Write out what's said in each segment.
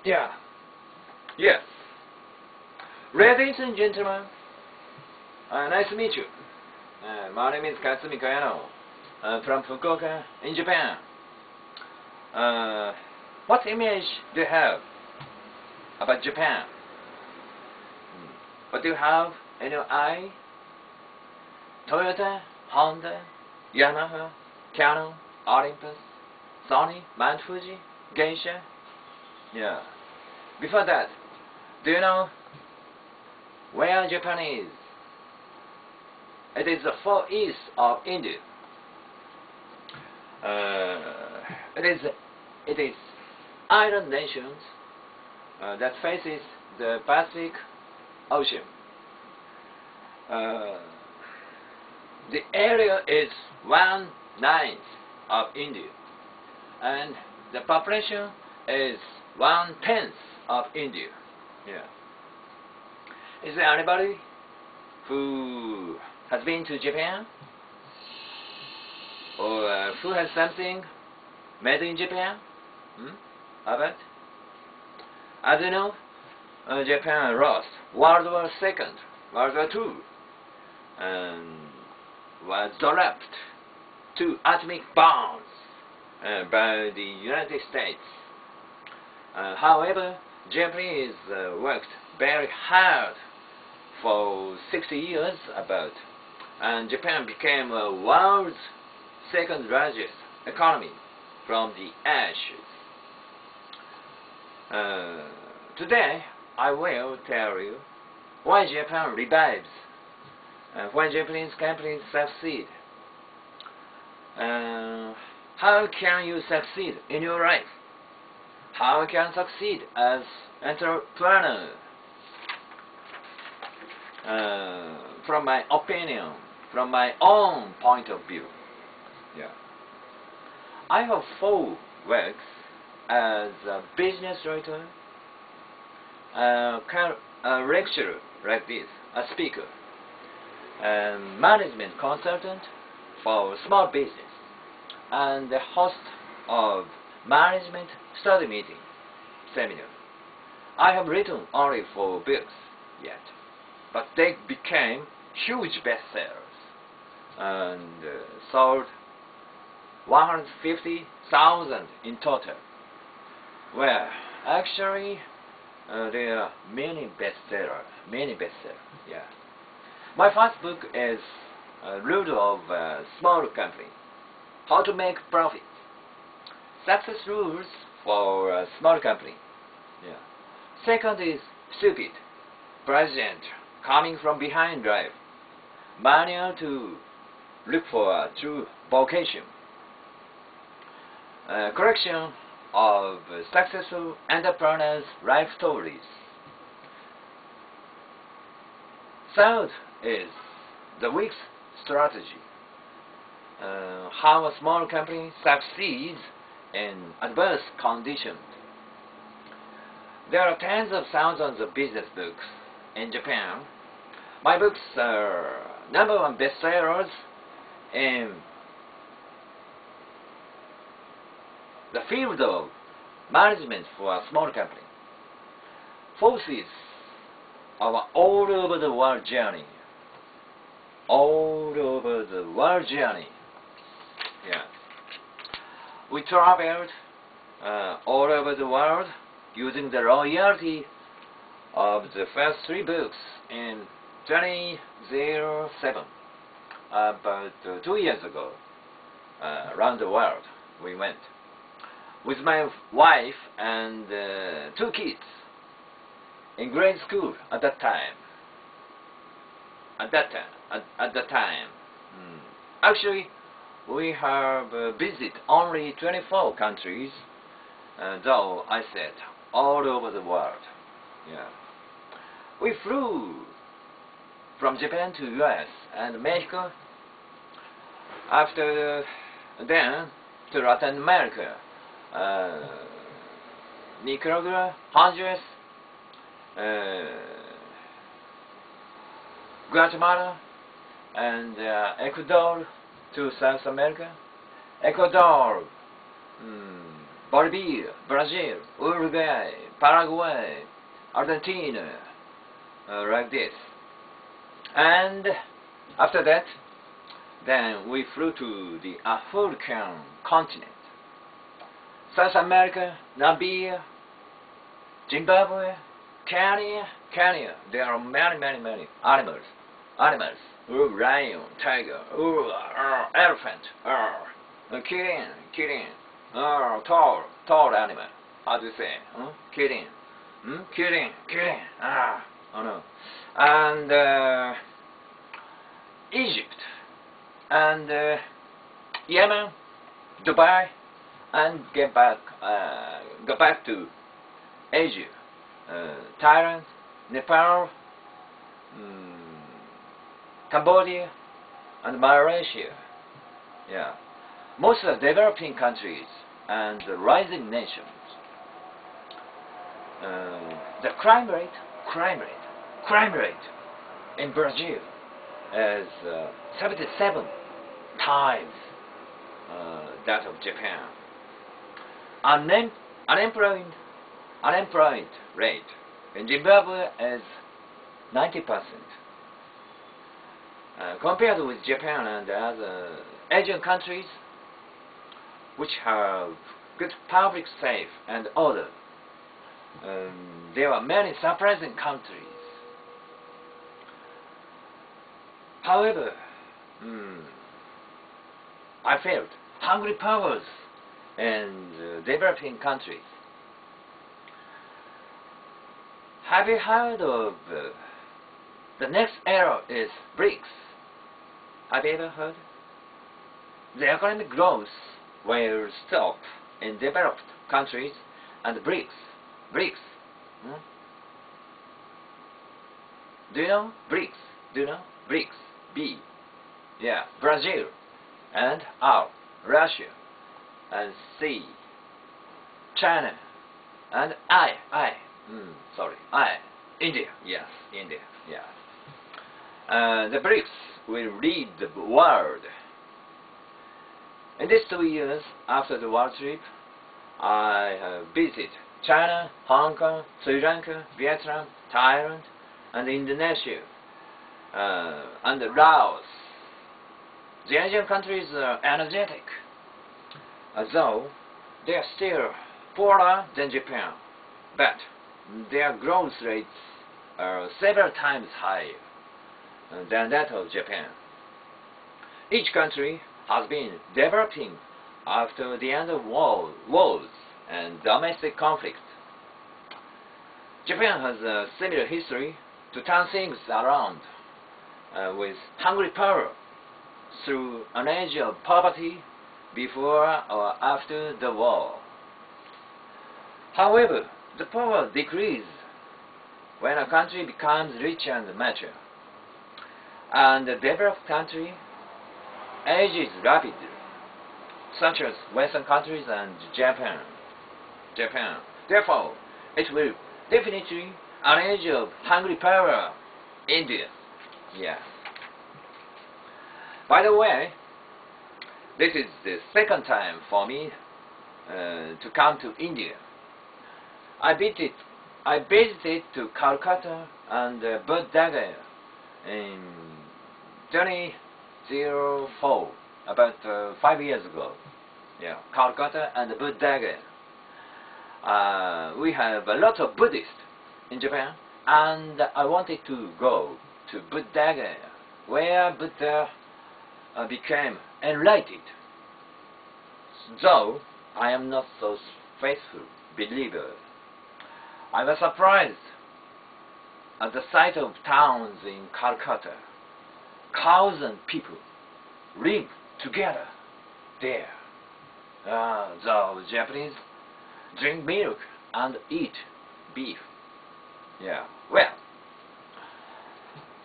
Yeah. Yes. Ladies and gentlemen, nice to meet you. My name is L香野, from Fukuoka in Japan. What image do you have about Japan? What do you have in your eye? Toyota, Honda, Yamaha, Canon, Olympus, Sony, Mount Fuji, Geisha? Yeah. Before that, do you know where Japan is? It is the far east of India. It is island nations that faces the Pacific Ocean. The area is 1/9 of India, and the population is 1/10 of India. Yeah. Is there anybody who has been to Japan, or who has something made in Japan? How about? As you know, Japan lost World War II, World War II, and was dropped 2 atomic bombs by the United States. However, Japanese worked very hard for 60 years about, and Japan became the world's second largest economy from the ashes. Today, I will tell you why Japan revives, why Japanese companies succeed. How can you succeed in your life? How can you succeed as entrepreneur? From my opinion, from my own point of view. Yeah. I have 4 works as a business writer, a lecturer like this, a speaker, management consultant for small business, and the host of management study meeting seminar. I have written only 4 books yet, but they became huge bestsellers and sold 150,000 in total. Well, actually, there are many bestsellers. Yeah. My first book is Rule of a Small Company: How to Make Profit. Success Rules for a Small Company. Yeah. Second is Stupid: President Coming from Behind Drive. Manual to Look for a True Vocation. Collection of successful entrepreneurs' life stories. Third is The Week's Strategy: How a small company succeeds in adverse conditions. There are tens of thousands of business books in Japan. My books are #1 bestsellers in the field of management for a small company. Fourth is our all over the world journey. All over the world journey. Yeah. We traveled all over the world using the royalty of the first 3 books in 2007. About 2 years ago, around the world we went with my wife and 2 kids in grade school at that time. Actually, we have visited only 24 countries, though I said all over the world. Yeah. We flew from Japan to US and Mexico, after then to Latin America, Nicaragua, Honduras, Guatemala, and Ecuador to South America. Ecuador, Bolivia, Brazil, Uruguay, Paraguay, Argentina, like this. And after that, then we flew to the African continent. South America, Namibia, Zimbabwe, Kenya. There are many animals. Lion, tiger, elephant, kidding, tall animal. How do you say? Kidding. Oh no. And Egypt, and Yemen, Dubai, and go back to Asia, Thailand, Nepal, Cambodia, and Malaysia. Yeah, most of the developing countries and the rising nations. The crime rate in Brazil is 77 times that of Japan. Unemployment rate in Zimbabwe is 90%. Compared with Japan and other Asian countries, which have good public safety and order, there are many surprising countries. However, I felt hungry powers in developing countries. Have you heard of the next era is BRICS? Have you ever heard? The economic growth will stop in developed countries and BRICS. Do you know BRICS? BRICS. B. Yeah. Brazil. And R. Russia. And C. China. And I. India. Yes, India. Yeah. The BRICS will lead the world. In these 2 years after the world trip, I have visited China, Hong Kong, Sri Lanka, Vietnam, Thailand, and Indonesia, and Laos. The Asian countries are energetic, although they are still poorer than Japan, but their growth rates are several times higher than that of Japan. Each country has been developing after the end of wars and domestic conflicts. Japan has a similar history to turn things around with hungry power through an age of poverty before or after the war. However, the power decreases when a country becomes rich and mature, and the developed country ages rapidly, such as Western countries and Japan. Therefore, it will definitely an age of hungry power, India. Yeah. By the way, this is the second time for me to come to India. I visited to Calcutta and Buddha in 2004, about 5 years ago. Yeah, Calcutta and Buddha. We have a lot of Buddhists in Japan, and I wanted to go to Buddha, where Buddha became enlightened. Though I am not so faithful believer, I was surprised at the sight of towns in Calcutta. Cows and people live together there. The Japanese drink milk and eat beef. Yeah, well,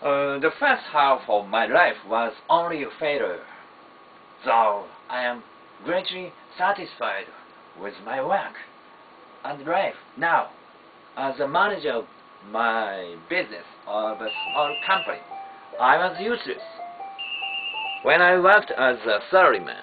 the first half of my life was only a failure, though I am greatly satisfied with my work and life now. As a manager of my business of a small company, I was useless when I worked as a salaryman.